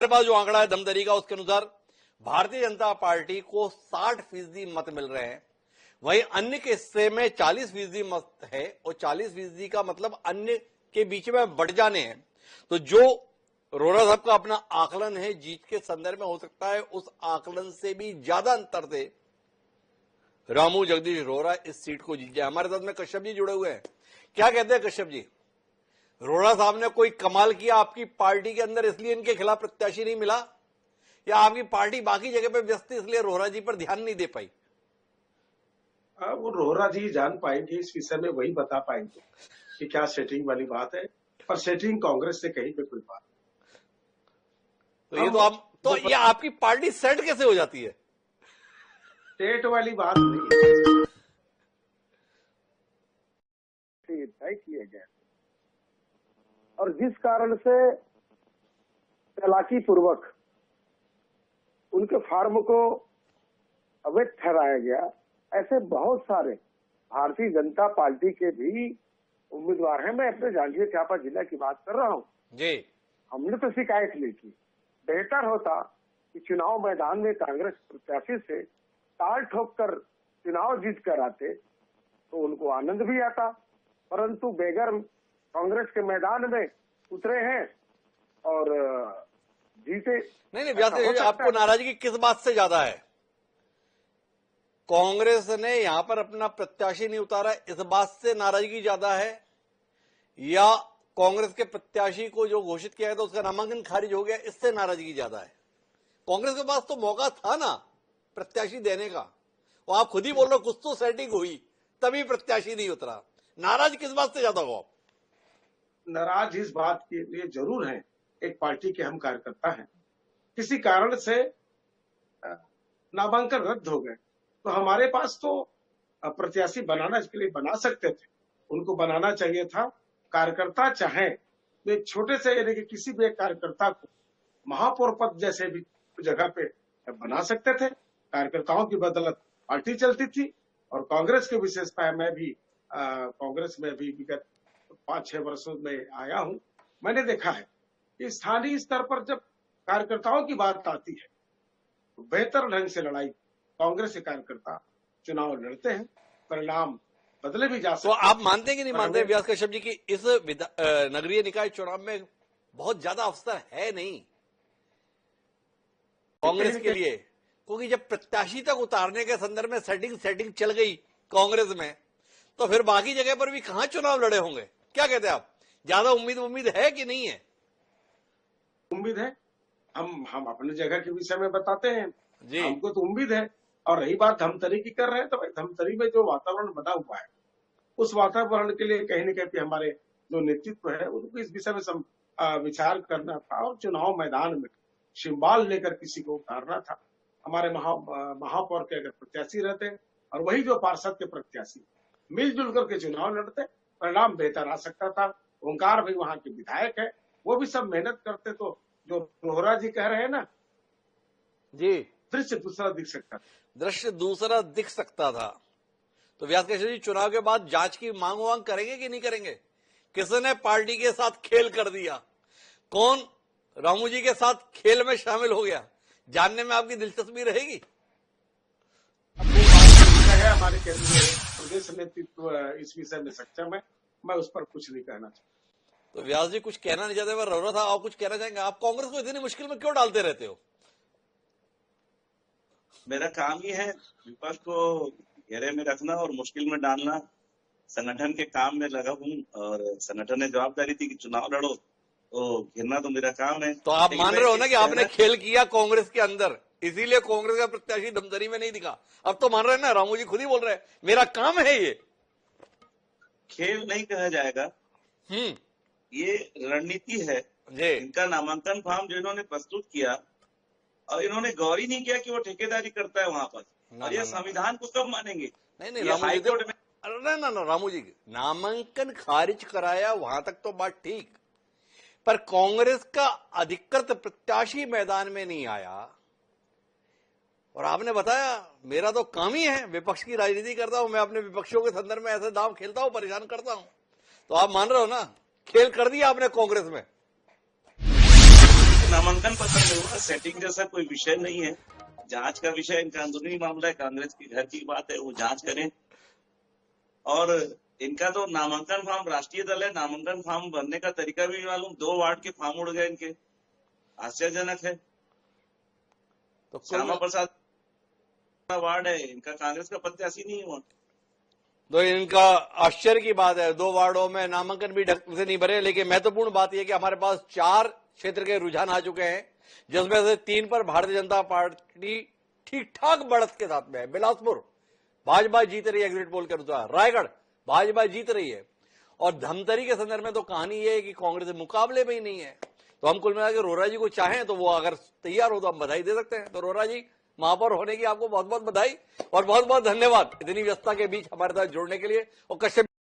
हमारे पास जो आंकड़ा है धमतरी का, उसके अनुसार भारतीय जनता पार्टी को 60% मत मिल रहे हैं, वहीं अन्य के हिस्से में 40% मत है, और 40% का मतलब अन्य के बीच में बढ़ जाने हैं। तो जो रोहरा साहब का अपना आकलन है जीत के संदर्भ में, हो सकता है उस आकलन से भी ज्यादा अंतर से रामू जगदीश रोहरा इस सीट को जीत जाए। हमारे साथ में कश्यप जी जुड़े हुए हैं। क्या कहते हैं कश्यप जी, रोहरा साहब ने कोई कमाल किया आपकी पार्टी के अंदर इसलिए इनके खिलाफ प्रत्याशी नहीं मिला, या आपकी पार्टी बाकी जगह पे व्यस्त है इसलिए रोहरा जी पर ध्यान नहीं दे पाई? वो रोहरा जी जान पाएंगे, इस विषय में वही बता पाएंगे कि क्या सेटिंग वाली बात है, पर सेटिंग कांग्रेस से कहीं पे कोई बात। तो ये आपकी पार्टी सेट कैसे हो जाती है? सेट वाली बात नहीं, तय किए गए और जिस कारण से चालाकी पूर्वक उनके फार्म को अवैध ठहराया गया, ऐसे बहुत सारे भारतीय जनता पार्टी के भी उम्मीदवार हैं। मैं अपने जांजगीर चांपा जिला की बात कर रहा हूँ जी। हमने तो शिकायत नहीं की। बेहतर होता कि चुनाव मैदान में कांग्रेस प्रत्याशी से ताल ठोक कर चुनाव जीत कर आते तो उनको आनंद भी आता, परंतु बेगर कांग्रेस के मैदान में उतरे हैं और जीते। नहीं, व्यास आपको नाराजगी किस बात से ज्यादा है? कांग्रेस ने यहां पर अपना प्रत्याशी नहीं उतारा, इस बात से नाराजगी ज्यादा है, या कांग्रेस के प्रत्याशी को जो घोषित किया गया था उसका नामांकन खारिज हो गया, इससे नाराजगी ज्यादा है? कांग्रेस के पास तो मौका था ना प्रत्याशी देने का, और आप खुद ही बोल रहे हो कुछ तो सेटिंग हुई तभी प्रत्याशी नहीं उतरा। नाराज किस बात से ज्यादा हो? नाराज इस बात के लिए जरूर है, एक पार्टी के हम कार्यकर्ता हैं, किसी कारण से नामांकन रद्द हो गए तो हमारे पास तो प्रत्याशी बनाना इसके लिए बना सकते थे, उनको बनाना चाहिए था। कार्यकर्ता चाहे तो एक छोटे से यानी कि किसी भी एक कार्यकर्ता को महापौर पद जैसे भी जगह पे बना सकते थे। कार्यकर्ताओं की बदौलत पार्टी चलती थी, और कांग्रेस की विशेषता है, मैं भी कांग्रेस में भी विगत 5-6 वर्षों में आया हूं। मैंने देखा है कि स्थानीय स्तर पर जब कार्यकर्ताओं की बात आती है तो बेहतर ढंग से लड़ाई कांग्रेस के कार्यकर्ता चुनाव लड़ते हैं, परिणाम बदले भी जा सकते हैं। तो आप मानते हैं कि नहीं मानते व्यास कश्यप जी की इस नगरीय निकाय चुनाव में बहुत ज्यादा अवसर है नहीं कांग्रेस के लिए? क्योंकि जब प्रत्याशी तक उतारने के संदर्भ में सेटिंग चल गई कांग्रेस में, तो फिर बाकी जगह पर भी कहां चुनाव लड़े होंगे? क्या कहते हैं आप, ज्यादा उम्मीद है कि नहीं है? उम्मीद है, हम अपनी जगह के विषय में बताते हैं जी। हमको तो उम्मीद है। और रही बात धमतरी की कर रहे हैं, तो भाई धमतरी में जो वातावरण बना हुआ है उस वातावरण के लिए कहीं न कहीं हमारे जो नेतृत्व है उनको इस विषय में विचार करना था, और चुनाव मैदान में शिंबाल लेकर किसी को उतारना था। हमारे महापौर के अगर प्रत्याशी रहते और वही जो पार्षद के प्रत्याशी मिलजुल करके चुनाव लड़ते, परिणाम बेहतर आ सकता था। ओंकार भाई वहां के विधायक है, वो भी सब मेहनत करते तो जो रोहरा जी कह रहे हैं ना जी, दृश्य दूसरा दिख सकता था। दृश्य दूसरा दिख सकता था। तो व्यास कश्यप जी चुनाव के बाद जांच की मांग वांग करेंगे कि नहीं करेंगे? किसने पार्टी के साथ खेल कर दिया, कौन रामू जी के साथ खेल में शामिल हो गया, जानने में आपकी दिलचस्पी रहेगी? है हमारे केंद्रीय प्रदेश नेतृत्व इस विषय में सक्षम है, मैं उस पर कुछ नहीं कहना चाहता। तो व्यास जी कुछ कहना नहीं चाहते, रोहरा था आप कुछ कहना चाहेंगे? आप कांग्रेस को इतनी मुश्किल में क्यों डालते रहते हो? मेरा काम ही है विपक्ष को घेरे में रखना और मुश्किल में डालना। संगठन के काम में लगा हूँ, और संगठन ने जवाबदारी दी कि चुनाव लड़ो, तो घेरना तो मेरा काम है। तो आप मान रहे हो ना कि आपने खेल किया कांग्रेस के अंदर, इसीलिए कांग्रेस का प्रत्याशी धमतरी में नहीं दिखा? अब तो मान रहे हैं ना, रामू जी खुद ही बोल रहे हैं मेरा काम है ये। खेल नहीं कहा जाएगा, ये रणनीति है। इनका नामांकन फॉर्म जो इन्होंने प्रस्तुत किया, और इन्होंने गौर ही नहीं किया कि वो ठेकेदारी करता है वहां पर, और ये संविधान को कब मानेंगे? नहीं हाईकोर्ट में ना रामू जी नामांकन खारिज कराया, वहां तक तो बात ठीक, पर कांग्रेस का अधिकृत प्रत्याशी मैदान में नहीं आया, और आपने बताया मेरा तो काम ही है विपक्ष की राजनीति करता हूं, मैं अपने विपक्षियों के संदर्भ में ऐसे दांव खेलता हूं, परेशान करता हूं। तो आप मान रहे हो ना खेल कर दिया आपने कांग्रेस में? नामांकन पत्र में हुआ, सेटिंग जैसा कोई विषय नहीं है, जांच का विषय इनका अंदरूनी मामला है, कांग्रेस की घर की बात है, वो जांच करें। और इनका तो नामांकन फॉर्म, राष्ट्रीय दल है, नामांकन फॉर्म भरने का तरीका भी मालूम, 2 वार्ड के फॉर्म उड़ गए इनके, आश्चर्यजनक है। तो श्यामा प्रसाद वार्ड है इनका, कांग्रेस का प्रत्याशी नहीं हुआ, तो इनका आश्चर्य की बात है, 2 वार्डों में नामांकन भी ढंग से नहीं भरे। लेकिन महत्वपूर्ण बात यह कि हमारे पास 4 क्षेत्र के रुझान आ चुके हैं, जिसमें से 3 पर भारतीय जनता पार्टी ठीक ठाक बढ़त के साथ में है। बिलासपुर भाजपा जीत रही है एग्जिट पोल के अनुसार, रायगढ़ भाजपा जीत रही है, और धमतरी के संदर्भ में तो कहानी यह है कि कांग्रेस मुकाबले में ही नहीं है। तो हम कुल मिलाकर रोरा जी को चाहें तो वो अगर तैयार हो तो हम बधाई दे सकते हैं। तो रोरा जी, महापौर होने की आपको बहुत बहुत बधाई और बहुत बहुत धन्यवाद इतनी व्यस्तता के बीच हमारे साथ जुड़ने के लिए। और कश्यप